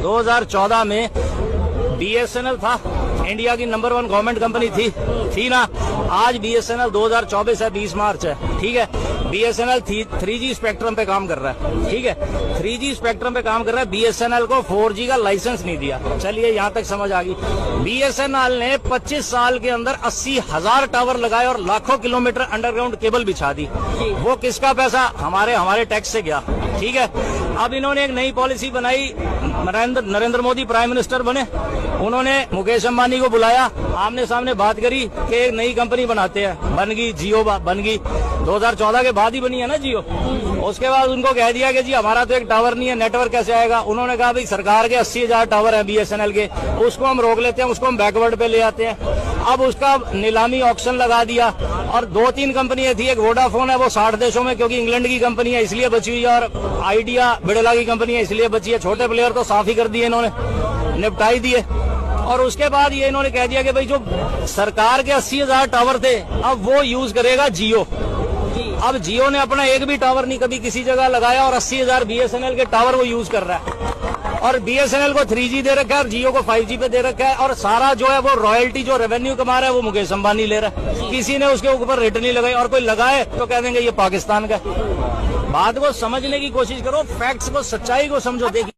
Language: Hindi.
2014 में BSNL था, इंडिया की नंबर 1 गवर्नमेंट कंपनी थी ना। आज BSNL 2024 है, 20 मार्च है, ठीक है। BSNL 3G स्पेक्ट्रम पे काम कर रहा है, ठीक है। 3G स्पेक्ट्रम पे काम कर रहा है, BSNL को 4G का लाइसेंस नहीं दिया। चलिए यहाँ तक समझ आ गई। BSNL ने 25 साल के अंदर 80,000 टावर लगाए और लाखों किलोमीटर अंडरग्राउंड केबल बिछा दी। वो किसका पैसा? हमारे टैक्स से गया, ठीक है। अब इन्होंने एक नई पॉलिसी बनाई, नरेंद्र मोदी प्राइम मिनिस्टर बने, उन्होंने मुकेश अंबानी को बुलाया, आमने सामने बात करी कि एक नई कंपनी बनाते हैं। बन गई जियो, बन गई 2014 के बाद ही बनी है ना जियो। उसके बाद उनको कह दिया कि जी हमारा तो एक टावर नहीं है, नेटवर्क कैसे आएगा? उन्होंने कहा भाई सरकार के 80,000 टावर है BSNL के, उसको हम रोक लेते हैं, उसको हम बैकवर्ड पे ले आते हैं। अब उसका नीलामी ऑक्शन लगा दिया और 2-3 कंपनियां थी। एक वोडाफोन है, वो 60 देशों में, क्योंकि इंग्लैंड की कंपनी है इसलिए बची हुई है, और आइडिया बिड़ला की कंपनी है इसलिए बची है। छोटे प्लेयर तो साफ ही कर दिए इन्होंने, निपटाई दिए। और उसके बाद ये इन्होंने कह दिया कि भाई जो सरकार के 80,000 टावर थे अब वो यूज करेगा जियो। अब जियो ने अपना एक भी टावर नहीं कभी किसी जगह लगाया और 80,000 BSNL के टावर वो यूज कर रहा है। और BSNL को 3G दे रखा है और जियो को 5G पे दे रखा है। और सारा जो है वो रॉयल्टी, जो रेवेन्यू कमा रहा है वो मुकेश अंबानी ले रहा है। किसी ने उसके ऊपर रेट नहीं लगाई, और कोई लगाए तो कह देंगे ये पाकिस्तान का। बात को समझने की कोशिश करो, फैक्ट्स को, सच्चाई को समझो। देखिए